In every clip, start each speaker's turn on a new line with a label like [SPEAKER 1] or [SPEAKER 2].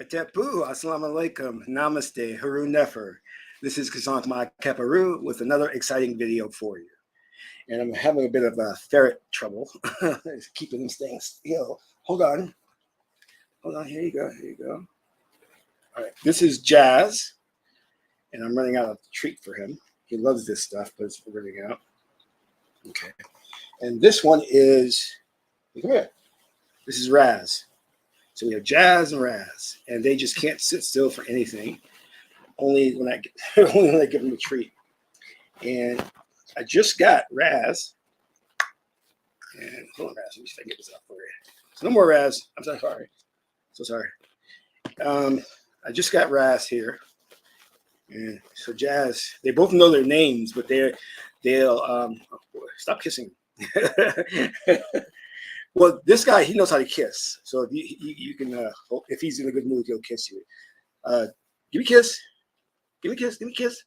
[SPEAKER 1] Tepu, assalamu alaikum, namaste, haru nefer. This is Qesankh my Kaparu with another exciting video for you. And I'm having a bit of ferret trouble, keeping these things still. Hold on, here you go. All right, this is Jazz, and I'm running out of treat for him. He loves this stuff, but it's running out. Okay, and this one is, come here, this is Raz. So we have Jazz and Raz, and they just can't sit still for anything. Only when I give them a treat. And I just got Raz. And hold on, Raz. Let me see if I can get this out for you. So no more Raz. I'm so sorry. So sorry. I just got Raz here. And so Jazz, they both know their names, but they'll oh boy, stop kissing. Well, this guy, he knows how to kiss. So if you can, if he's in a good mood, he'll kiss you. Give me a kiss. Give me a kiss. Give me a kiss.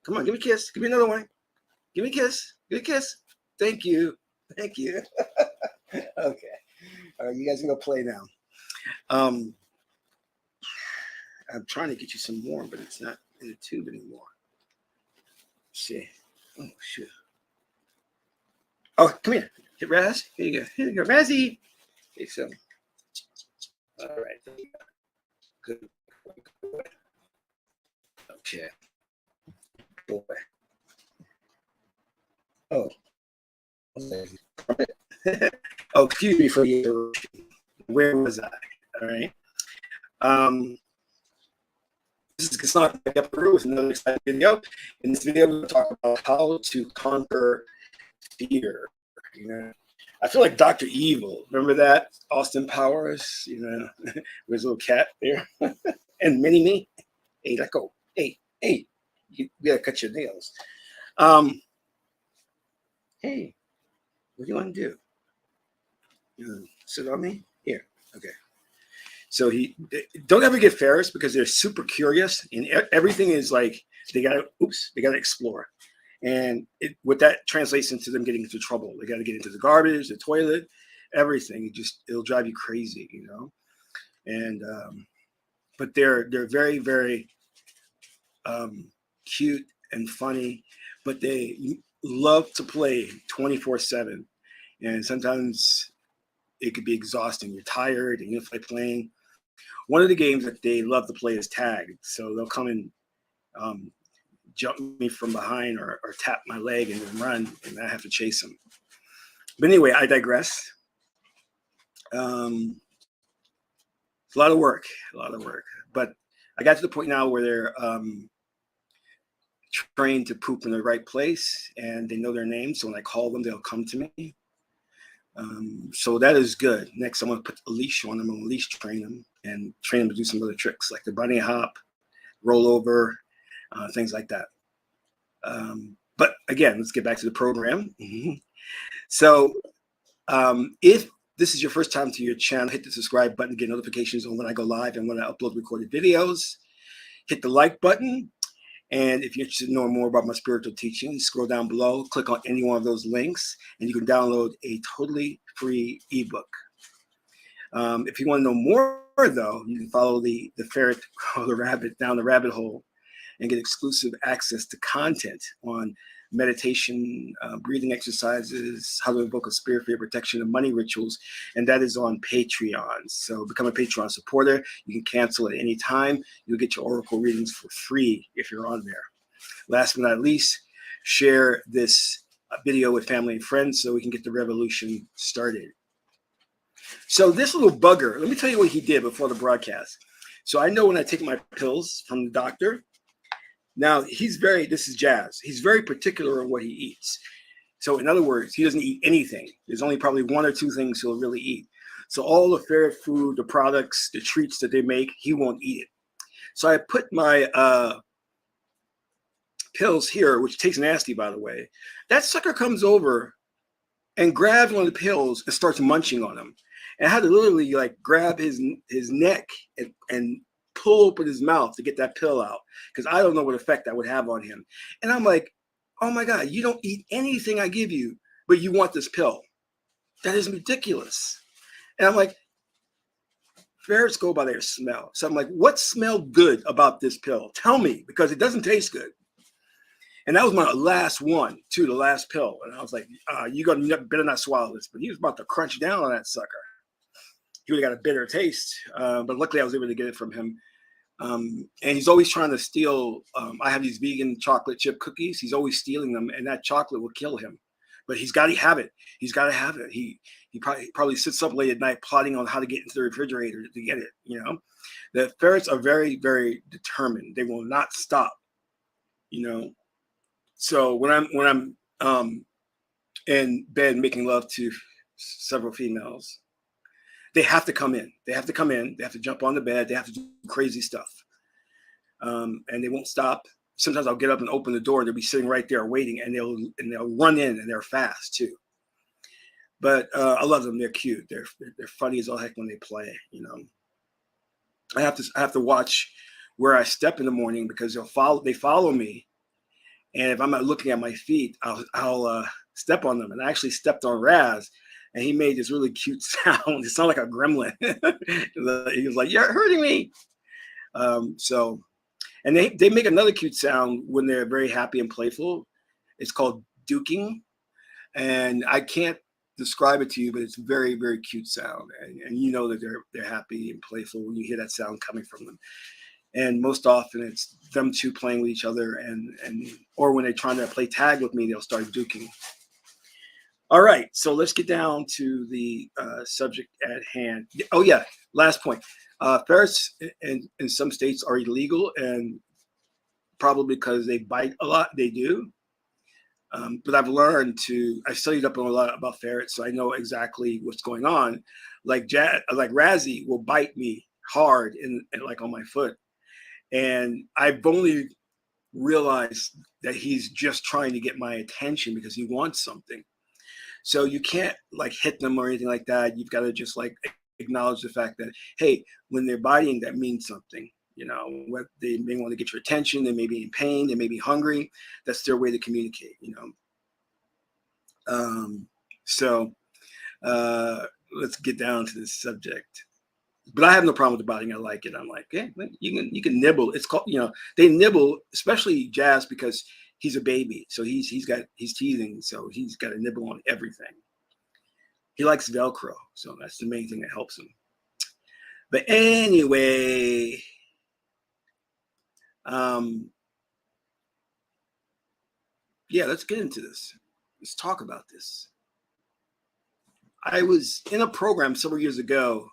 [SPEAKER 1] Come on, give me a kiss. Give me another one. Give me a kiss. Give me a kiss. Thank you. Thank you. Okay. All right, you guys can go play now. I'm trying to get you some more, but it's not in the tube anymore. Let's see. Oh, shoot. Oh, come here. Hit Raz. Here you go. Here you go, Razzie. Okay, so. All right. Good. Okay. Boy. Oh. Oh, excuse me for the interruption. Where was I? All right. This is Qesankh with another exciting video. In this video, we're going to talk about how to conquer fear. You know, I feel like Dr. Evil. Remember that? Austin Powers, you know, with his little cat there. And Mini-Me. Hey, let go. Hey, you gotta cut your nails. Hey, what do you want to do? You sit on me? Here. Okay. So don't ever get ferrets because they're super curious and everything is like they gotta explore. And what that translates into them getting into trouble. They got to get into the garbage, the toilet, everything. It'll drive you crazy, you know. And but they're very, very cute and funny, but they love to play 24/7. And sometimes it could be exhausting. You're tired and you feel like playing. One of the games that they love to play is tag. So they'll come and jump me from behind or tap my leg and then run, and I have to chase them. But anyway, I digress. It's a lot of work. But I got to the point now where they're trained to poop in the right place, and they know their name. So when I call them, they'll come to me. So that is good. Next, I'm going to put a leash on them. I'm going to leash train them and train them to do some other tricks like the bunny hop, roll over, things like that. But again, let's get back to the program. So if this is your first time to your channel, hit the subscribe button to get notifications on when I go live and when I upload recorded videos. Hit the like button. And if you're interested in knowing more about my spiritual teachings, scroll down below, click on any one of those links, and you can download a totally free ebook. If you want to know more, though, you can follow the ferret or the rabbit down the rabbit hole and get exclusive access to content on meditation, breathing exercises, how to invoke a spirit for your protection, and money rituals, and that is on Patreon. So become a Patreon supporter. You can cancel at any time. You'll get your oracle readings for free if you're on there. Last but not least, share this video with family and friends so we can get the revolution started. So this little bugger, let me tell you what he did before the broadcast. So I know when I take my pills from the doctor. Now, this is Jazz. He's very particular on what he eats. So in other words, he doesn't eat anything. There's only probably one or two things he'll really eat. So all the ferret food, the products, the treats that they make, he won't eat it. So I put my pills here, which tastes nasty, by the way. That sucker comes over and grabs one of the pills and starts munching on them. And I had to literally like grab his neck and pull open his mouth to get that pill out because I don't know what effect that would have on him. And I'm like, oh my God, you don't eat anything I give you, but you want this pill. That is ridiculous. And I'm like, ferrets go by their smell. So I'm like, what smelled good about this pill? Tell me, because it doesn't taste good. And that was my last one, too, the last pill. And I was like, you better not swallow this. But he was about to crunch down on that sucker. He would have got a bitter taste. But luckily, I was able to get it from him. And he's always trying to steal. I have these vegan chocolate chip cookies. He's always stealing them, and that chocolate will kill him. But he's got to have it. He's got to have it. He probably sits up late at night plotting on how to get into the refrigerator to get it. You know, the ferrets are very, very determined. They will not stop. You know, so when I'm in bed making love to several females, they have to come in. They have to come in. They have to jump on the bed. They have to do crazy stuff, and they won't stop. Sometimes I'll get up and open the door, and they'll be sitting right there waiting, and they'll run in, and they're fast too. But I love them. They're cute. They're funny as all heck when they play. You know, I have to watch where I step in the morning because they follow me, and if I'm not looking at my feet, I'll step on them. And I actually stepped on Raz, and he made this really cute sound. It sounded like a gremlin. He was like, "You're hurting me." And they make another cute sound when they're very happy and playful. It's called duking, and I can't describe it to you, but it's a very, very cute sound. And you know that they're happy and playful when you hear that sound coming from them. And most often it's them two playing with each other, or when they're trying to play tag with me, they'll start duking. All right, so let's get down to the subject at hand. Oh yeah, last point. Ferrets in some states are illegal, and probably because they bite a lot, they do. But I studied up on a lot about ferrets, so I know exactly what's going on. Like Razzie will bite me hard like on my foot, and I've only realized that he's just trying to get my attention because he wants something. So you can't like hit them or anything like that. You've got to just like acknowledge the fact that, hey, when they're biting, that means something. You know, what they may want to get your attention. They may be in pain. They may be hungry. That's their way to communicate. You know. So let's get down to this subject. But I have no problem with the biting. I like it. I'm like, yeah, you can nibble. It's called, you know, they nibble, especially Jazz, because he's a baby. So he's teething. So he's got to nibble on everything. He likes Velcro. So that's the main thing that helps him. But anyway, yeah, let's get into this. Let's talk about this. I was in a program several years ago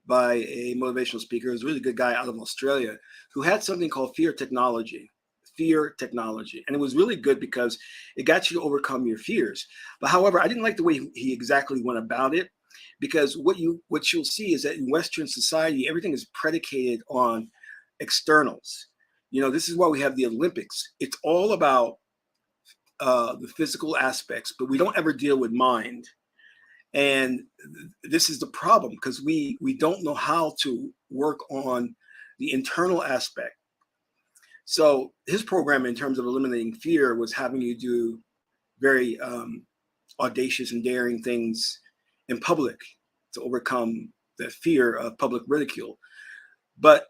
[SPEAKER 1] by a motivational speaker. It was a really good guy out of Australia who had something called fear technology. And it was really good because it got you to overcome your fears. But however, I didn't like the way he exactly went about it, because what you'll see is that in Western society, everything is predicated on externals. You know, this is why we have the Olympics. It's all about the physical aspects, but we don't ever deal with mind. And this is the problem, because we don't know how to work on the internal aspect. So his program, in terms of eliminating fear, was having you do very audacious and daring things in public to overcome the fear of public ridicule. But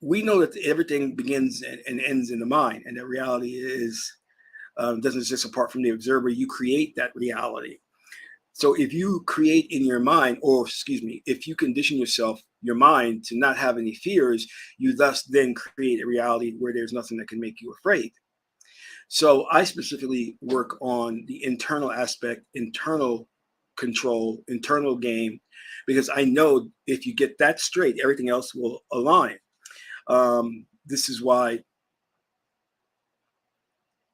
[SPEAKER 1] we know that everything begins and ends in the mind, and that reality doesn't exist apart from the observer. You create that reality. So if you create in your mind, if you condition your mind to not have any fears, you thus then create a reality where there's nothing that can make you afraid. So I specifically work on the internal aspect, internal control, internal game, because I know if you get that straight, everything else will align. This is why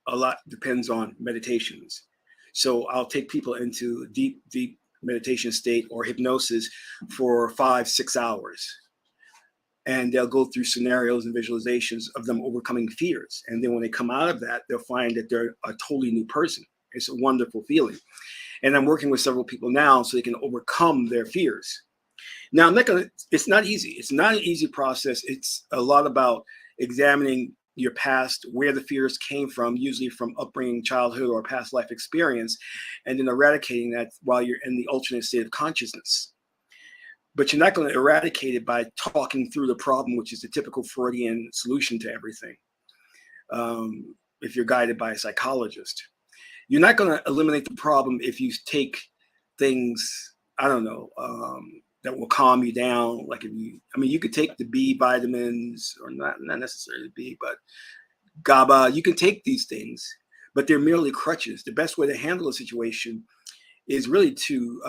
[SPEAKER 1] a lot depends on meditations. So I'll take people into deep meditation state or hypnosis for 5-6 hours. And they'll go through scenarios and visualizations of them overcoming fears. And then when they come out of that, they'll find that they're a totally new person. It's a wonderful feeling. And I'm working with several people now so they can overcome their fears. Now, it's not easy. It's not an easy process. It's a lot about examining your past, where the fears came from, usually from upbringing, childhood, or past life experience, and then eradicating that while you're in the alternate state of consciousness. but you're not going to eradicate it by talking through the problem, which is the typical Freudian solution to everything. If you're guided by a psychologist, you're not going to eliminate the problem if you take things, I don't know, that will calm you down. Like you could take the B vitamins, or not necessarily B, but GABA. You can take these things, but they're merely crutches. The best way to handle a situation is really to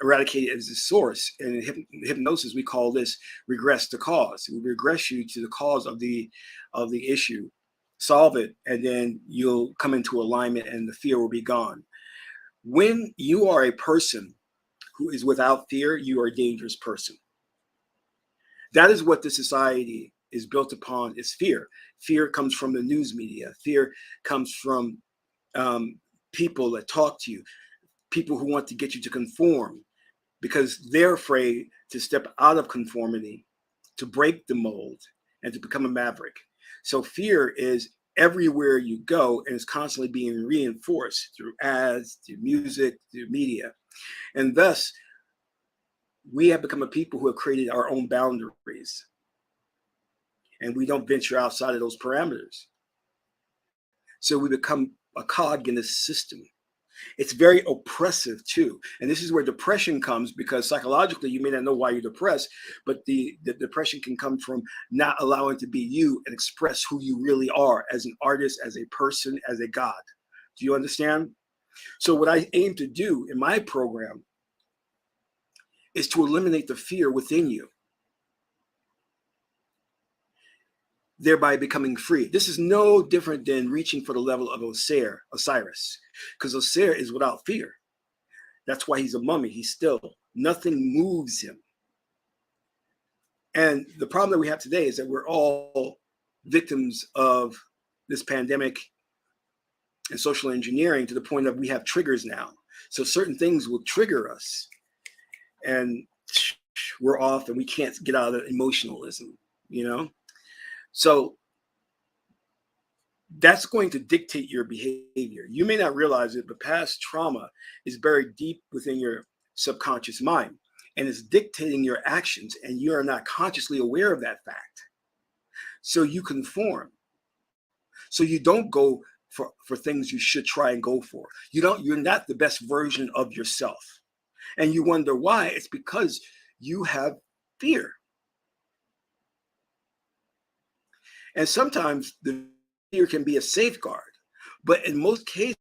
[SPEAKER 1] eradicate it as the source. And in hypnosis, we call this regress the cause. We regress you to the cause of the issue, solve it, and then you'll come into alignment and the fear will be gone. When you are a person who is without fear, you are a dangerous person. That is what the society is built upon, is fear. Fear comes from the news media. Fear comes from people that talk to you, people who want to get you to conform, because they're afraid to step out of conformity, to break the mold, and to become a maverick. So fear is everywhere you go, and it's constantly being reinforced through ads, through music, through media. And thus, we have become a people who have created our own boundaries, and we don't venture outside of those parameters. So we become a cog in this system. It's very oppressive too. And this is where depression comes, because psychologically you may not know why you're depressed, but the depression can come from not allowing to be you and express who you really are as an artist, as a person, as a god. Do you understand? So what I aim to do in my program is to eliminate the fear within you, thereby becoming free. This is no different than reaching for the level of Osiris, because Osiris is without fear. That's why he's a mummy. He's still, nothing moves him. And the problem that we have today is that we're all victims of this pandemic and social engineering, to the point that we have triggers now. So certain things will trigger us, and we're off, and we can't get out of emotionalism, So that's going to dictate your behavior. You may not realize it, but past trauma is buried deep within your subconscious mind, and it's dictating your actions, and you are not consciously aware of that fact. So you conform. So you don't go for things you should try and go for. You're not the best version of yourself. And you wonder why. It's because you have fear. And sometimes the fear can be a safeguard, but in most cases,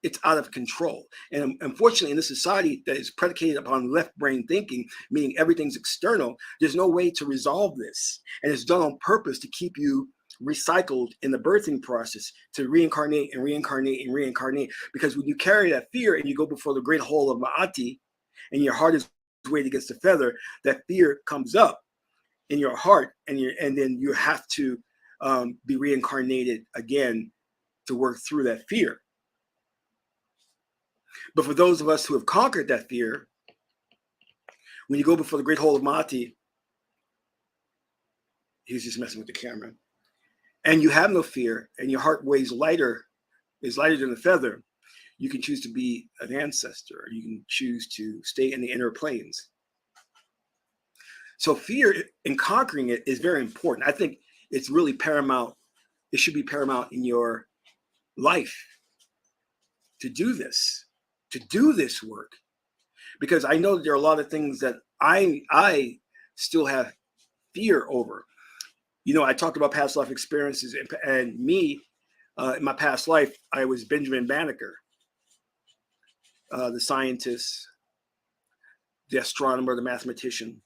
[SPEAKER 1] it's out of control. And unfortunately, in a society that is predicated upon left brain thinking, meaning everything's external, there's no way to resolve this. And it's done on purpose to keep you recycled in the birthing process, to reincarnate and reincarnate and reincarnate. Because when you carry that fear and you go before the great hall of Ma'ati, and your heart is weighed against the feather, that fear comes up in your heart, and then you have to be reincarnated again to work through that fear. But for those of us who have conquered that fear, when you go before the great hall of Ma'ati, he's just messing with the camera, and you have no fear, and your heart is lighter than a feather, you can choose to be an ancestor, or you can choose to stay in the inner planes. So fear and conquering it is very important. I think it's really paramount. It should be paramount in your life to do this work, because I know that there are a lot of things that I still have fear over. I talked about past life experiences, and me, in my past life, I was Benjamin Banneker, the scientist, the astronomer, the mathematician,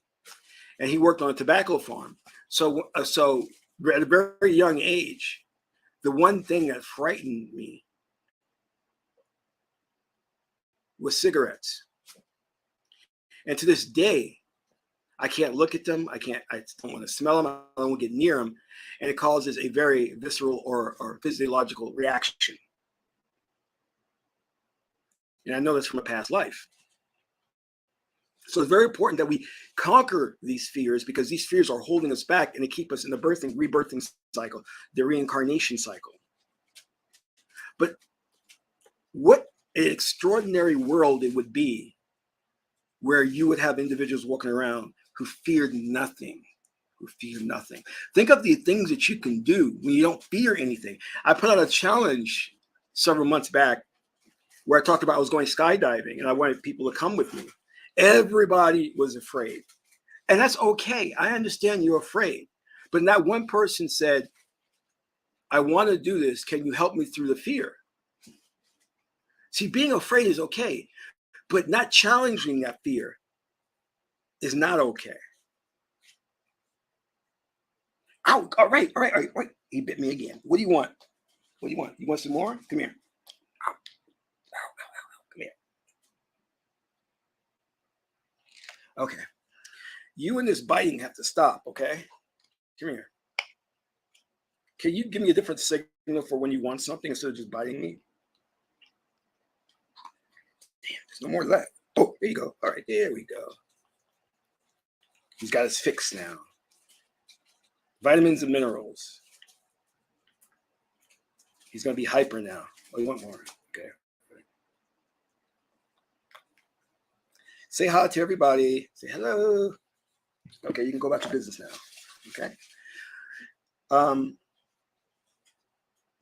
[SPEAKER 1] and he worked on a tobacco farm. So at a very young age, the one thing that frightened me was cigarettes. And to this day, I can't look at them. I don't want to smell them. I don't want to get near them. And it causes a very visceral or physiological reaction. And I know this from a past life. So it's very important that we conquer these fears, because these fears are holding us back, and they keep us in the rebirthing cycle, the reincarnation cycle. But what an extraordinary world it would be where you would have individuals walking around who feared nothing, who fear nothing. Think of the things that you can do when you don't fear anything. I put out a challenge several months back where I talked about I was going skydiving and I wanted people to come with me. Everybody was afraid. And that's okay. I understand you're afraid. But not one person said, I want to do this. Can you help me through the fear? See, being afraid is okay, but not challenging that fear is not okay. Ow, all right. He bit me again. What do you want? What do you want? You want some more? Come here. Ow. Come here. Okay. You and this biting have to stop, okay? Come here. Can you give me a different signal for when you want something instead of just biting me? Damn, there's no more left. Oh, there you go. All right, there we go. He's got his fix now. Vitamins and minerals. He's going to be hyper now. Oh, you want more? Okay. Say hi to everybody. Say hello. Okay, you can go back to business now. Okay.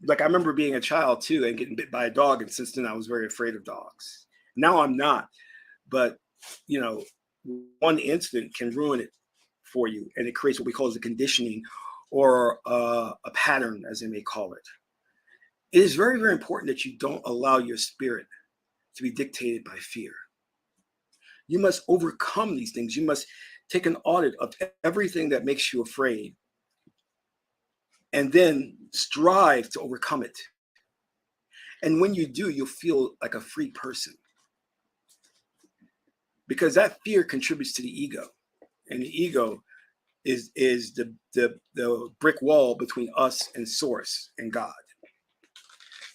[SPEAKER 1] Like I remember being a child too and getting bit by a dog, and since then I was very afraid of dogs. Now I'm not, but you know, one incident can ruin it for you, and it creates what we call as a conditioning or a pattern, as they may call it. It is very, very important that you don't allow your spirit to be dictated by fear. You must overcome these things. You must take an audit of everything that makes you afraid and then strive to overcome it. And when you do, you'll feel like a free person, because that fear contributes to the ego, and the ego is the brick wall between us and source and God.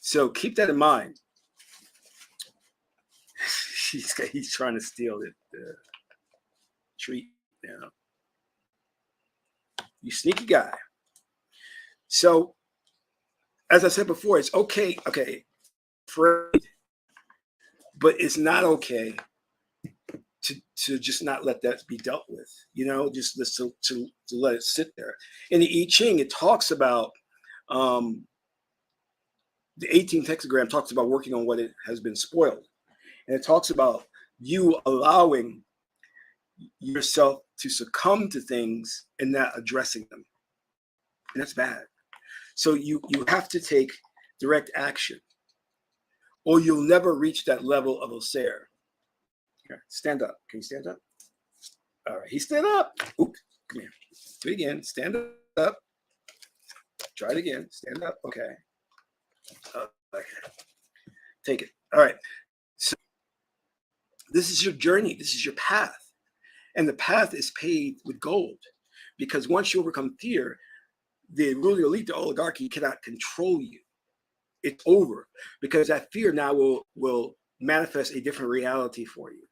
[SPEAKER 1] So keep that in mind. He's trying to steal the treat now. You sneaky guy. So, as I said before, it's okay, afraid, but it's not okay to just not let that be dealt with, you know, just to let it sit there. In the I-ching, it talks about the 18th hexagram talks about working on what it has been spoiled. And it talks about you allowing yourself to succumb to things and not addressing them. And that's bad. So you have to take direct action, or you'll never reach that level of Osair. Here, stand up. Can you stand up? All right, he stood up. Ooh, come here. Do it again. Stand up. Try it again. Stand up. Okay. Okay. Take it. All right. So this is your journey. This is your path. And the path is paved with gold, because once you overcome fear, the ruling elite, the oligarchy, cannot control you. It's over, because that fear now will manifest a different reality for you,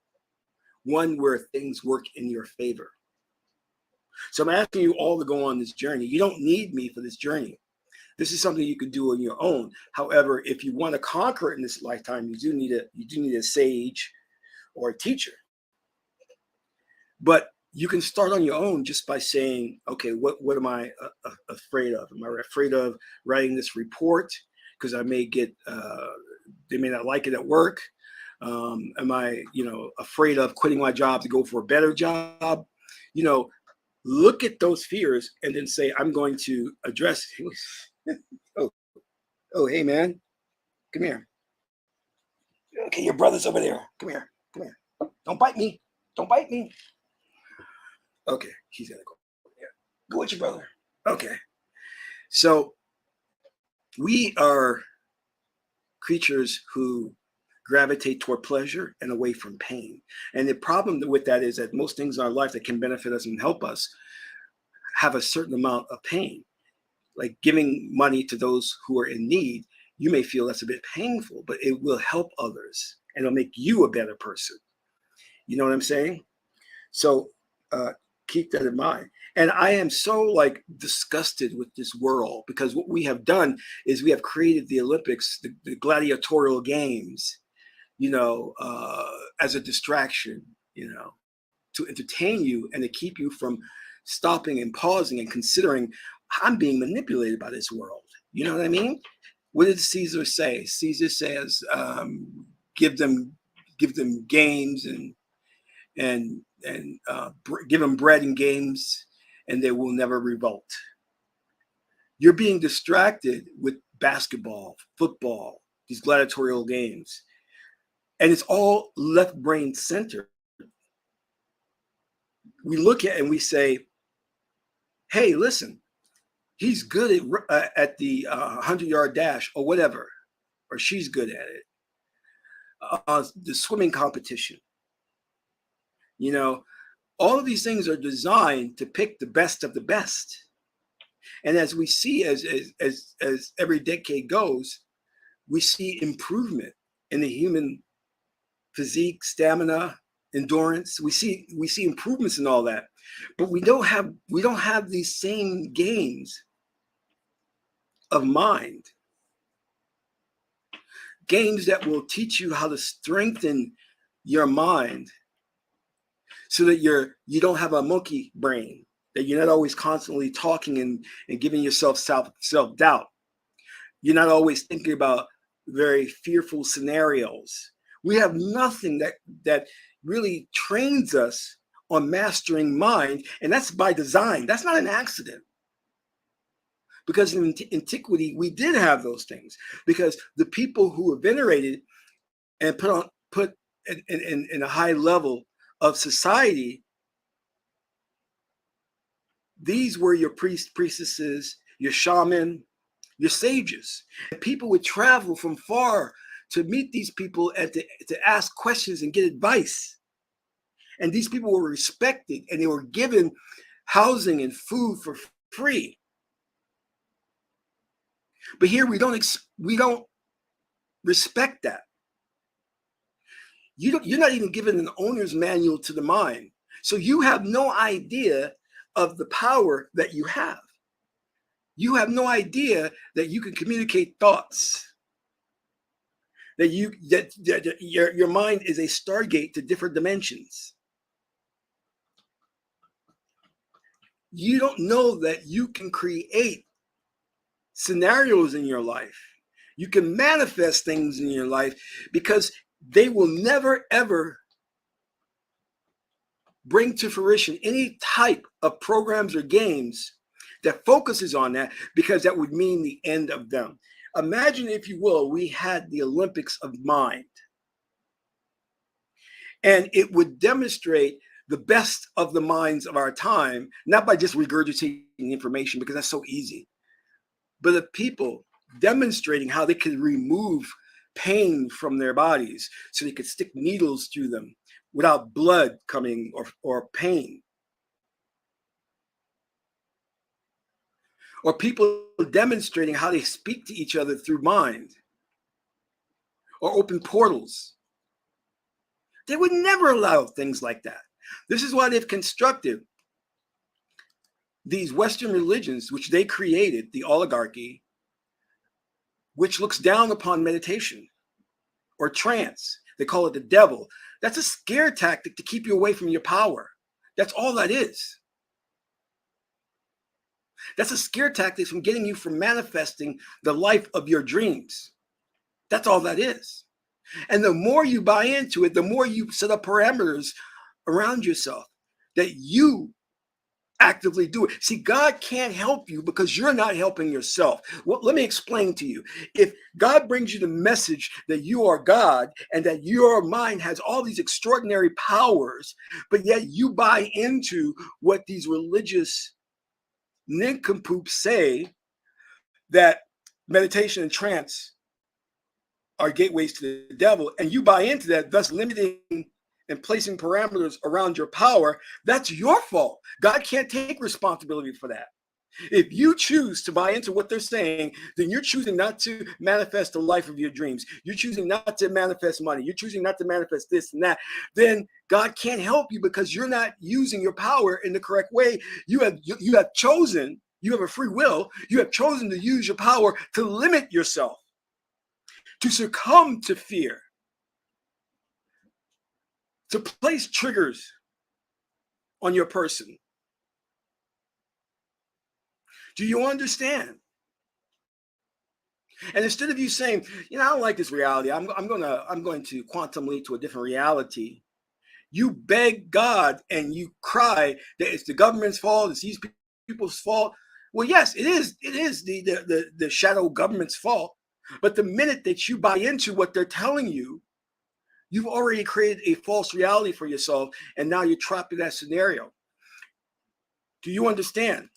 [SPEAKER 1] one where things work in your favor. So I'm asking you all to go on this journey. You don't need me for this journey. This is something you could do on your own. However, if you want to conquer it in this lifetime, you do need a sage or a teacher. But you can start on your own just by saying, okay, what am I afraid of? Am I afraid of writing this report because I may get, they may not like it at work? Am I, afraid of quitting my job to go for a better job? Look at those fears and then say, I'm going to address. Oh, hey, man, come here. Okay, your brother's over there. Come here. Don't bite me. Don't bite me. Okay, he's gonna go. Yeah. Go with your brother. Okay. So we are creatures who gravitate toward pleasure and away from pain. And the problem with that is that most things in our life that can benefit us and help us have a certain amount of pain. Like giving money to those who are in need, you may feel that's a bit painful, but it will help others and it'll make you a better person. You know what I'm saying? So keep that in mind. And I am so disgusted with this world, because what we have done is we have created the Olympics, the gladiatorial games, as a distraction. you know, to entertain you and to keep you from stopping and pausing and considering, I'm being manipulated by this world. You know what I mean? What did Caesar say? Caesar says, give them games and give them bread and games, and they will never revolt. You're being distracted with basketball, football, these gladiatorial games, and it's all left brain centered. We look at it and we say, hey, listen, he's good at the 100-yard dash or whatever, or she's good at it. The swimming competition. You know, all of these things are designed to pick the best of the best. And as we see, as every decade goes, we see improvement in the human physique, stamina, endurance. We see improvements in all that, but we don't have these same gains of mind, games that will teach you how to strengthen your mind so that you don't have a monkey brain, that you're not always constantly talking and giving yourself self-doubt. You're not always thinking about very fearful scenarios. We have nothing that really trains us on mastering mind, and that's by design. That's not an accident. Because in antiquity, we did have those things, because the people who were venerated and put in a high level of society, these were your priests, priestesses, your shaman, your sages. And people would travel from far to meet these people and to ask questions and get advice. And these people were respected, and they were given housing and food for free. But here we don't respect that. You're not even given an owner's manual to the mind. So you have no idea of the power that you have. You have no idea that you can communicate thoughts, that your mind is a stargate to different dimensions. You don't know that you can create scenarios in your life. You can manifest things in your life, because they will never, ever bring to fruition any type of programs or games that focuses on that, because that would mean the end of them. Imagine, if you will, we had the Olympics of mind, and it would demonstrate the best of the minds of our time, not by just regurgitating information, because that's so easy, but the people demonstrating how they could remove pain from their bodies, so they could stick needles through them without blood coming or pain. Or people demonstrating how they speak to each other through mind, or open portals. They would never allow things like that. This is why they've constructed these Western religions, which they created, the oligarchy, which looks down upon meditation or trance. They call it the devil. That's a scare tactic to keep you away from your power. That's all that is. That's a scare tactic from getting you from manifesting the life of your dreams. That's all that is. And the more you buy into it, the more you set up parameters around yourself that you actively do it. See, God can't help you because you're not helping yourself. Well, let me explain to you. If God brings you the message that you are God and that your mind has all these extraordinary powers, but yet you buy into what these religious nincompoops say, that meditation and trance are gateways to the devil, and you buy into that, thus limiting and placing parameters around your power, that's your fault. God can't take responsibility for that. If you choose to buy into what they're saying, then you're choosing not to manifest the life of your dreams. You're choosing not to manifest money. You're choosing not to manifest this and that. Then God can't help you because you're not using your power in the correct way. You have chosen, you have a free will. You have chosen to use your power to limit yourself, to succumb to fear. to place triggers on your person. Do you understand? And instead of you saying, I don't like this reality, I'm going to quantum leap to a different reality. You beg God and you cry that it's the government's fault, it's these people's fault. Well, yes, it is. It is the shadow government's fault. But the minute that you buy into what they're telling you, you've already created a false reality for yourself, and now you're trapped in that scenario. Do you understand?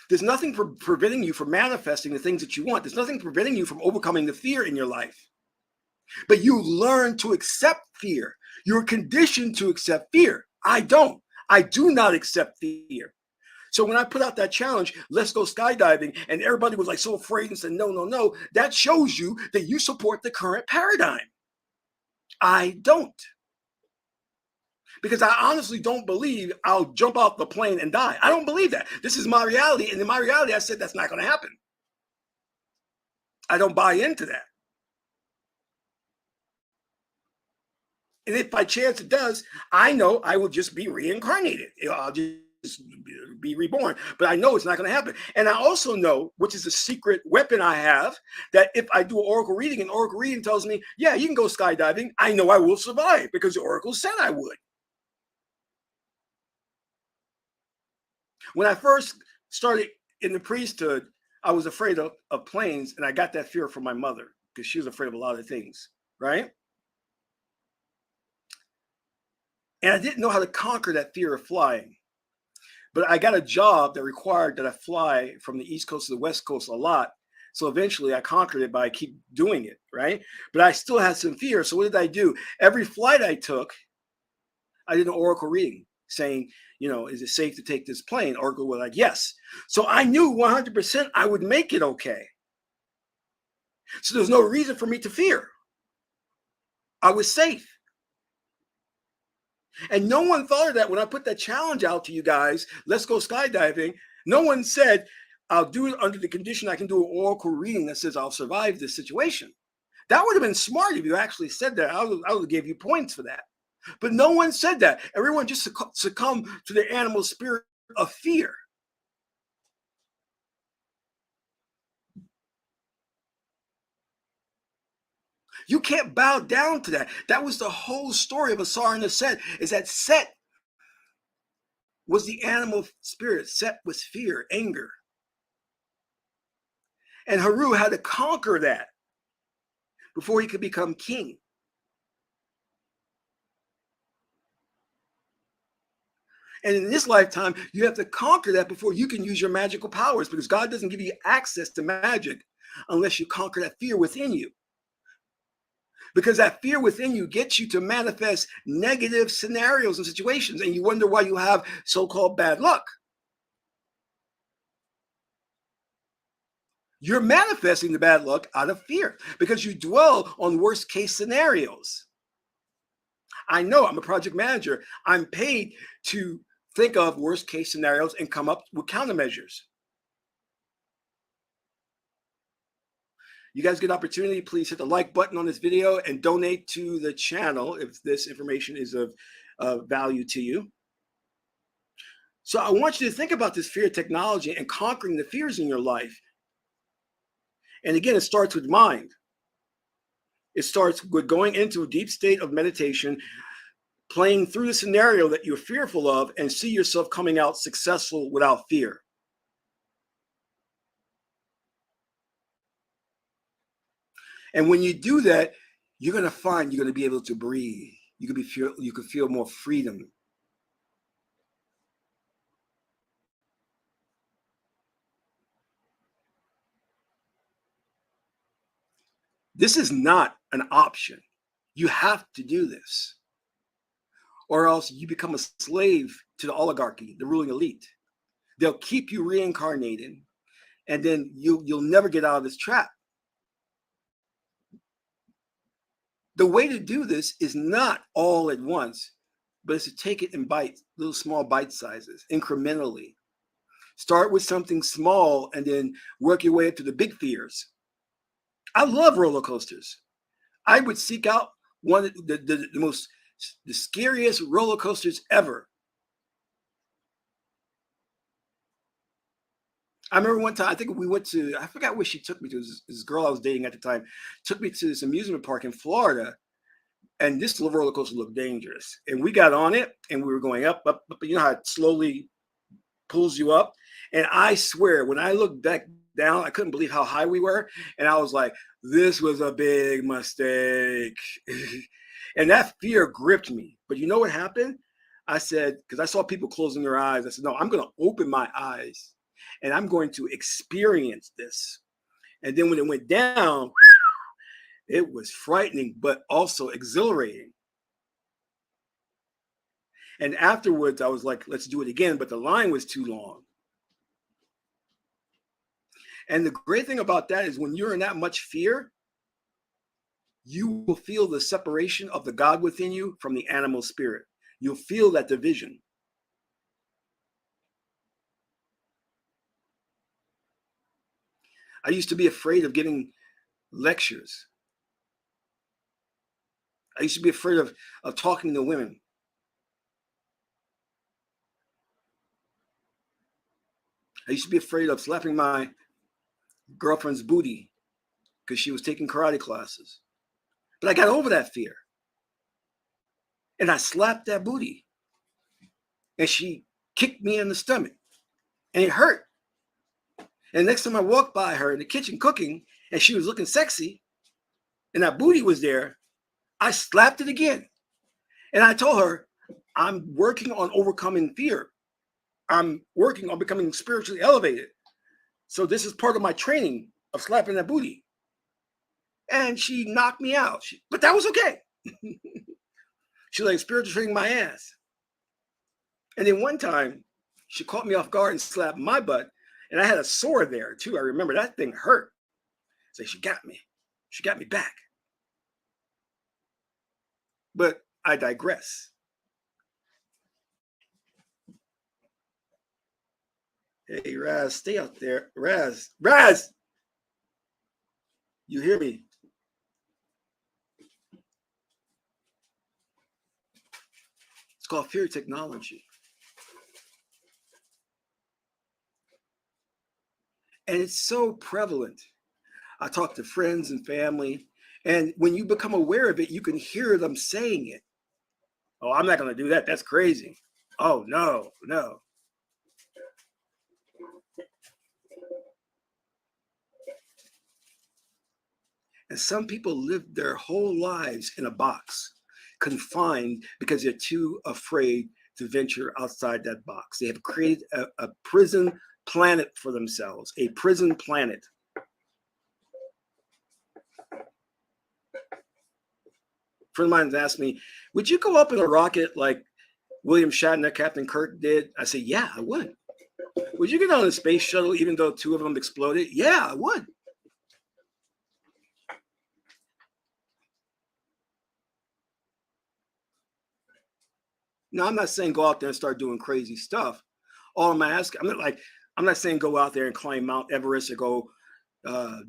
[SPEAKER 1] There's nothing preventing you from manifesting the things that you want. There's nothing preventing you from overcoming the fear in your life. But you learn to accept fear. You're conditioned to accept fear. I don't. I do not accept fear. So when I put out that challenge, let's go skydiving, and everybody was like so afraid and said, no, no, no, that shows you that you support the current paradigm. I don't. Because I honestly don't believe I'll jump off the plane and die. I don't believe that. This is my reality. And in my reality, I said that's not going to happen. I don't buy into that. And if by chance it does, I know I will just be reincarnated. I'll just be reborn. But I know it's not going to happen. And I also know, which is a secret weapon I have, that if I do an oracle reading and oracle reading tells me, yeah, you can go skydiving, I know I will survive because the oracle said I would. When I first started in the priesthood, I was afraid of planes, and I got that fear from my mother because she was afraid of a lot of things, right? And I didn't know how to conquer that fear of flying. But I got a job that required that I fly from the East Coast to the West Coast a lot. So eventually I conquered it by keep doing it, right? But I still had some fear. So what did I do? Every flight I took, I did an oracle reading saying, is it safe to take this plane? Oracle was like, yes. So I knew 100% I would make it okay. So there's no reason for me to fear. I was safe. And no one thought of that when I put that challenge out to you guys, let's go skydiving. No one said, I'll do it under the condition I can do an oracle reading that says I'll survive this situation. That would have been smart if you actually said that. I would have gave you points for that. But no one said that. Everyone just succumbed to the animal spirit of fear. You can't bow down to that. That was the whole story of Asar and the Set, is that Set was the animal spirit. Set was fear, anger. And Haru had to conquer that before he could become king. And in this lifetime, you have to conquer that before you can use your magical powers, because God doesn't give you access to magic unless you conquer that fear within you. Because that fear within you gets you to manifest negative scenarios and situations, and you wonder why you have so-called bad luck. You're manifesting the bad luck out of fear because you dwell on worst case scenarios. I know, I'm a project manager. I'm paid to think of worst case scenarios and come up with countermeasures. You guys get an opportunity, please hit the like button on this video and donate to the channel if this information is of value to you. So I want you to think about this fear of technology and conquering the fears in your life. And again, it starts with mind. It starts with going into a deep state of meditation, playing through the scenario that you're fearful of, and see yourself coming out successful without fear. And when you do that, you're going to find you're going to be able to breathe. You can feel more freedom. This is not an option. You have to do this, or else you become a slave to the oligarchy, the ruling elite. They'll keep you reincarnated, and then you'll never get out of this trap. The way to do this is not all at once, but it's to take it in bites, little small bite sizes, incrementally. Start with something small and then work your way up to the big fears. I love roller coasters. I would seek out one of the scariest roller coasters ever. I remember one time, I think we went to, I forgot where she took me to. This girl I was dating at the time took me to this amusement park in Florida, and this roller coaster looked dangerous. And we got on it, and we were going up, up, up. You know how it slowly pulls you up. And I swear, when I looked back down, I couldn't believe how high we were. And I was like, this was a big mistake. And that fear gripped me. But you know what happened? I said, because I saw people closing their eyes, I said, no, I'm going to open my eyes and I'm going to experience this. And then when it went down, it was frightening, but also exhilarating. And afterwards, I was like, let's do it again. But the line was too long. And the great thing about that is when you're in that much fear, you will feel the separation of the God within you from the animal spirit. You'll feel that division. I used to be afraid of giving lectures. I used to be afraid of talking to women. I used to be afraid of slapping my girlfriend's booty because she was taking karate classes. But I got over that fear. And I slapped that booty. And she kicked me in the stomach. And it hurt. And next time I walked by her in the kitchen cooking, and she was looking sexy, and that booty was there, I slapped it again. And I told her, I'm working on overcoming fear. I'm working on becoming spiritually elevated. So this is part of my training of slapping that booty. And she knocked me out. But that was okay. She like spiritual training my ass. And then one time, she caught me off guard and slapped my butt. And I had a sore there too. I remember that thing hurt. So she got me. She got me back. But I digress. Hey, Raz, stay out there. Raz, you hear me? It's called fear technology. And it's so prevalent. I talk to friends and family, and when you become aware of it, you can hear them saying it. Oh, I'm not going to do that. That's crazy. Oh, no. And some people live their whole lives in a box, confined because they're too afraid to venture outside that box. They have created a prison planet for themselves, a prison planet. A friend of mine asked me, would you go up in a rocket like William Shatner, Captain Kirk did? I said, yeah, I would. Would you get on a space shuttle even though 2 of them exploded? Yeah, I would. Now, I'm not saying go out there and start doing crazy stuff. All I'm asking, I'm not saying go out there and climb Mount Everest or go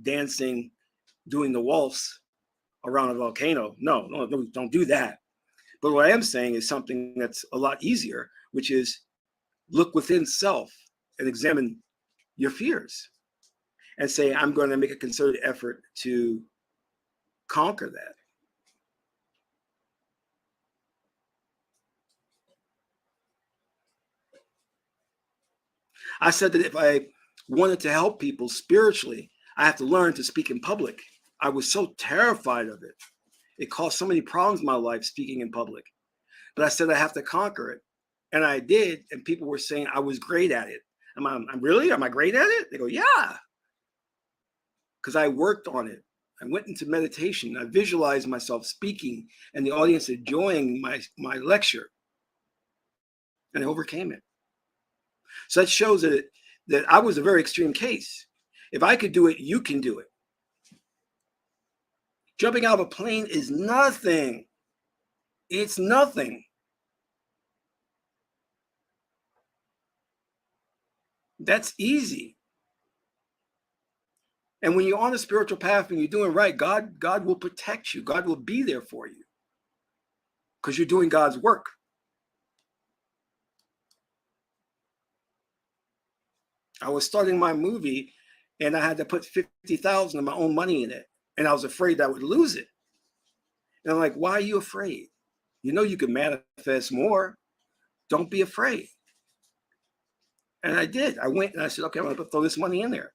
[SPEAKER 1] dancing, doing the waltz around a volcano. No, don't do that. But what I am saying is something that's a lot easier, which is look within self and examine your fears and say, I'm going to make a concerted effort to conquer that. I said that if I wanted to help people spiritually, I have to learn to speak in public. I was so terrified of it. It caused so many problems in my life speaking in public. But I said I have to conquer it. And I did. And people were saying I was great at it. I'm really? Am I great at it? They go, yeah. Because I worked on it. I went into meditation. I visualized myself speaking and the audience enjoying my lecture. And I overcame it. So that shows that I was a very extreme case. If I could do it, you can do it. Jumping out of a plane is nothing. It's nothing. That's easy. And when you're on a spiritual path and you're doing right, God will protect you. God will be there for you because you're doing God's work. I was starting my movie and I had to put 50,000 of my own money in it. And I was afraid I would lose it. And I'm like, why are you afraid? You know you can manifest more. Don't be afraid. And I did. I went and I said, okay, I'm going to throw this money in there.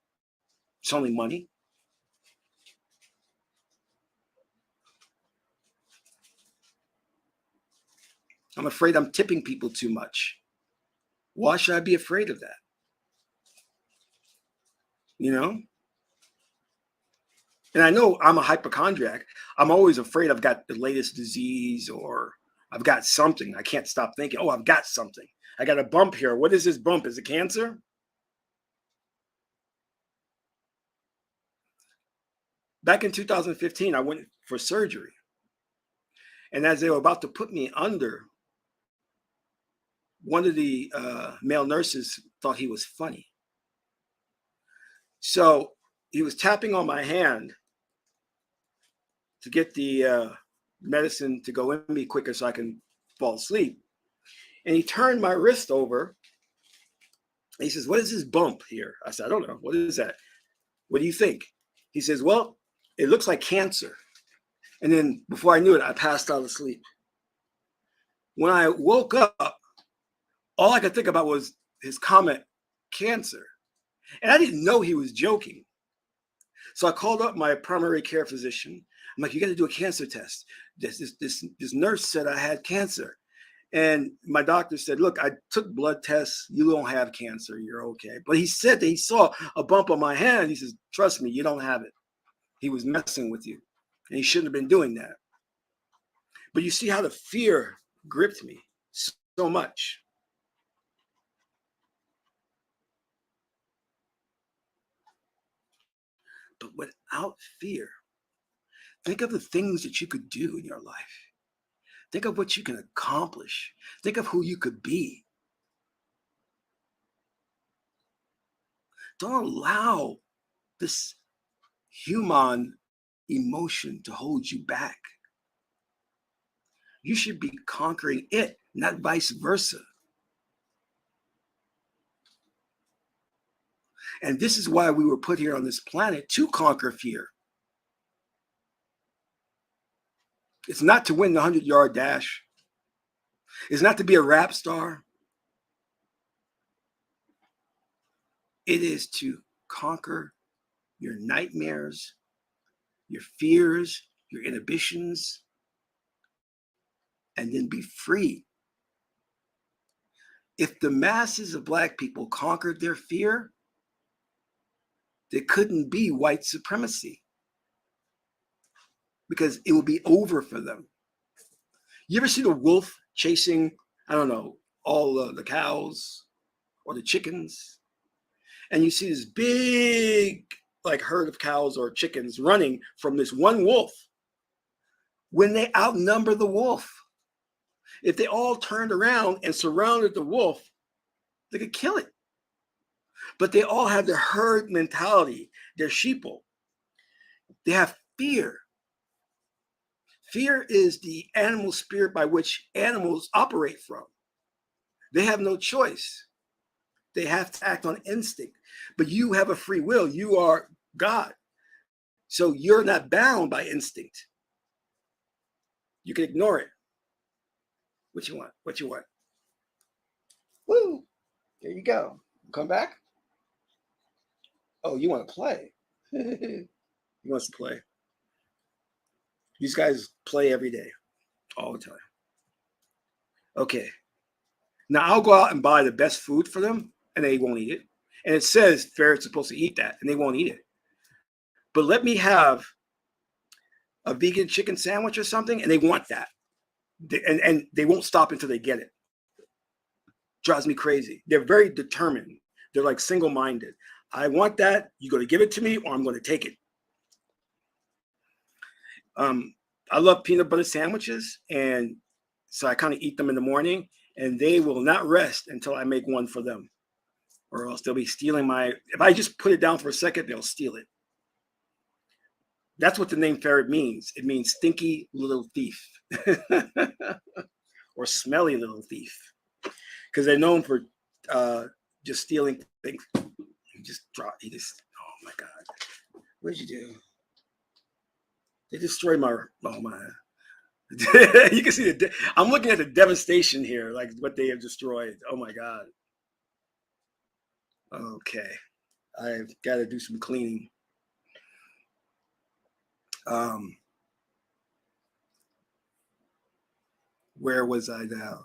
[SPEAKER 1] It's only money. I'm afraid I'm tipping people too much. Why should I be afraid of that? You know? And I know I'm a hypochondriac. I'm always afraid I've got the latest disease or I've got something. I can't stop thinking, oh, I've got something. I got a bump here. What is this bump? Is it cancer? Back in 2015, I went for surgery. And as they were about to put me under, one of the male nurses thought he was funny. So he was tapping on my hand to get the medicine to go in me quicker so I can fall asleep. And he turned my wrist over. And he says, what is this bump here? I said, I don't know. What is that? What do you think? He says, well, it looks like cancer. And then before I knew it, I passed out asleep. When I woke up, all I could think about was his comment, cancer. And I didn't know he was joking. So I called up my primary care physician. I'm like, you got to do a cancer test. This nurse said I had cancer. And my doctor said, look, I took blood tests. You don't have cancer. You're okay. But he said that he saw a bump on my hand. He says, trust me, you don't have it. He was messing with you. And he shouldn't have been doing that. But you see how the fear gripped me so much. But without fear, think of the things that you could do in your life. Think of what you can accomplish. Think of who you could be. Don't allow this human emotion to hold you back. You should be conquering it, not vice versa. And this is why we were put here on this planet, to conquer fear. It's not to win the 100-yard dash. It's not to be a rap star. It is to conquer your nightmares, your fears, your inhibitions, and then be free. If the masses of Black people conquered their fear, there couldn't be white supremacy because it would be over for them. You ever see the wolf chasing, I don't know, all the cows or the chickens? And you see this big like herd of cows or chickens running from this one wolf. When they outnumber the wolf, if they all turned around and surrounded the wolf, they could kill it. But they all have the herd mentality. They're sheeple. They have fear. Fear is the animal spirit by which animals operate from. They have no choice. They have to act on instinct. But you have a free will. You are God. So you're not bound by instinct. You can ignore it. What you want? What you want? Woo! There you go. Come back. Oh, you want to play? He wants to play. These guys play every day, all the time. Okay. Now I'll go out and buy the best food for them, and they won't eat it. And it says they're supposed to eat that, and they won't eat it. But let me have a vegan chicken sandwich or something, and they want that. And they won't stop until they get it. Drives me crazy. They're very determined. They're like single-minded. I want that. You're going to give it to me, or I'm going to take it. I love peanut butter sandwiches, and so I kind of eat them in the morning, and they will not rest until I make one for them, or else they'll be stealing my. If I just put it down for a second, they'll steal it. That's what the name ferret means. It means stinky little thief or smelly little thief, because they're known for just stealing things. He just dropped. He just. Oh my God! What did you do? They destroyed my. Oh my! You can see the. I'm looking at the devastation here, like what they have destroyed. Oh my God! Okay, I've got to do some cleaning. Where was I now?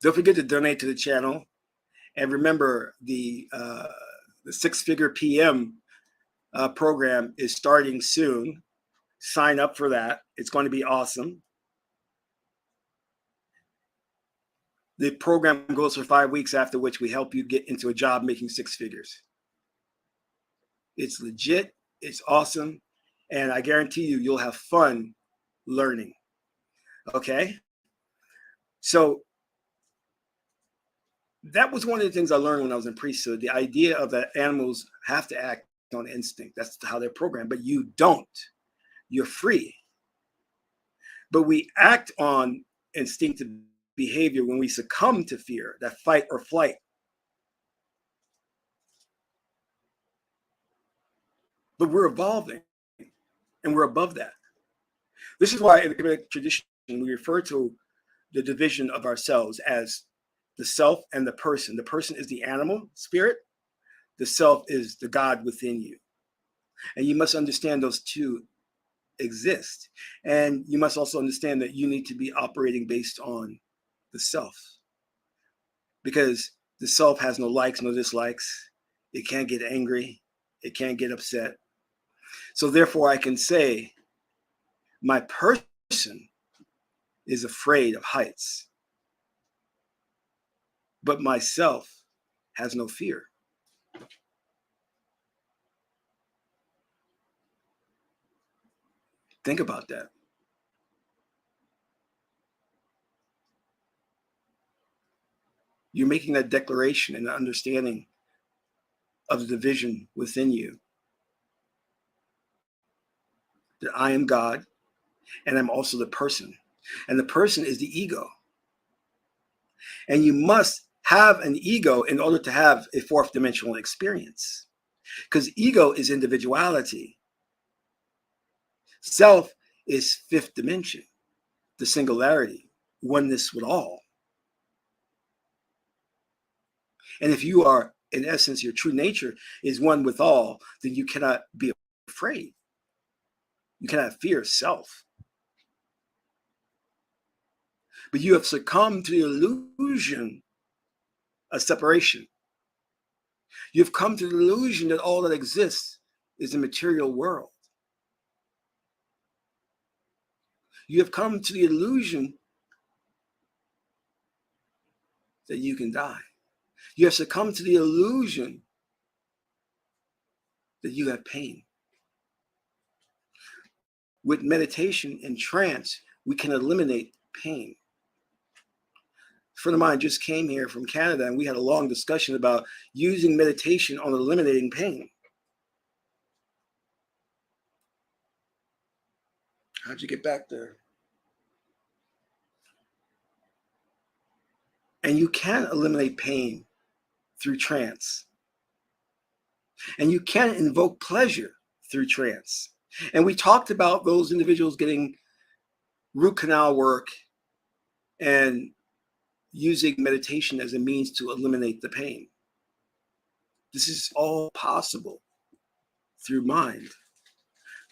[SPEAKER 1] Don't forget to donate to the channel, and remember the 6-figure PM program is starting soon. Sign up for that. It's going to be awesome. The program goes for 5 weeks, after which we help you get into a job making 6 figures. It's legit. It's awesome. And I guarantee you, you'll have fun learning. Okay? So that was one of the things I learned when I was in priesthood. The idea of that animals have to act on instinct. That's how they're programmed. But you don't. You're free. But we act on instinctive behavior when we succumb to fear, that fight or flight. But we're evolving, and we're above that. This is why in the Kemetic tradition, we refer to the division of ourselves as the self and the person. The person is the animal spirit. The self is the God within you. And you must understand those two exist. And you must also understand that you need to be operating based on the self. Because the self has no likes, no dislikes. It can't get angry. It can't get upset. So therefore, I can say my person is afraid of heights, but myself has no fear. Think about that. You're making that declaration and understanding of the division within you. That I am God, and I'm also the person. And the person is the ego. And you must have an ego in order to have a 4th dimensional experience. Because ego is individuality. Self is 5th dimension, the singularity, oneness with all. And if you are, in essence, your true nature is one with all, then you cannot be afraid. You cannot fear self. But you have succumbed to the illusion of separation. You've come to the illusion that all that exists is the material world. You have come to the illusion that you can die. You have succumbed to the illusion that you have pain. With meditation and trance, we can eliminate pain. A friend of mine just came here from Canada, and we had a long discussion about using meditation on eliminating pain. How'd you get back there? And you can eliminate pain through trance. And you can invoke pleasure through trance. And we talked about those individuals getting root canal work and using meditation as a means to eliminate the pain. This is all possible through mind.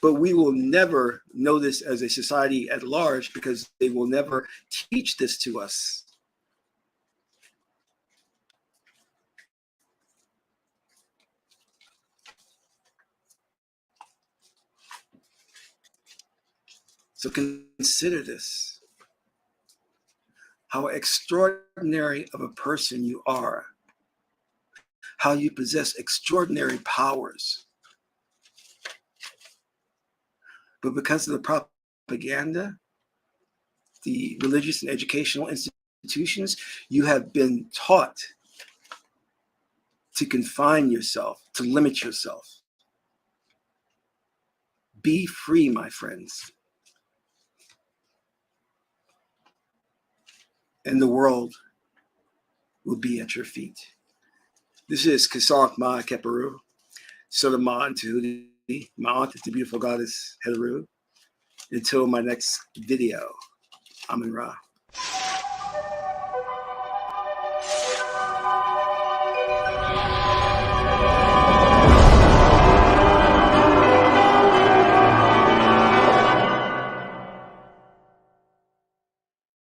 [SPEAKER 1] But we will never know this as a society at large because they will never teach this to us. So consider this, how extraordinary of a person you are, how you possess extraordinary powers. But because of the propaganda, the religious and educational institutions, you have been taught to confine yourself, to limit yourself. Be free, my friends. And the world will be at your feet. This is Qesankh Ma Keperu, Soda Ma Antihudi, Ma'ant, the beautiful goddess Heteru. Until my next video, Amun Ra.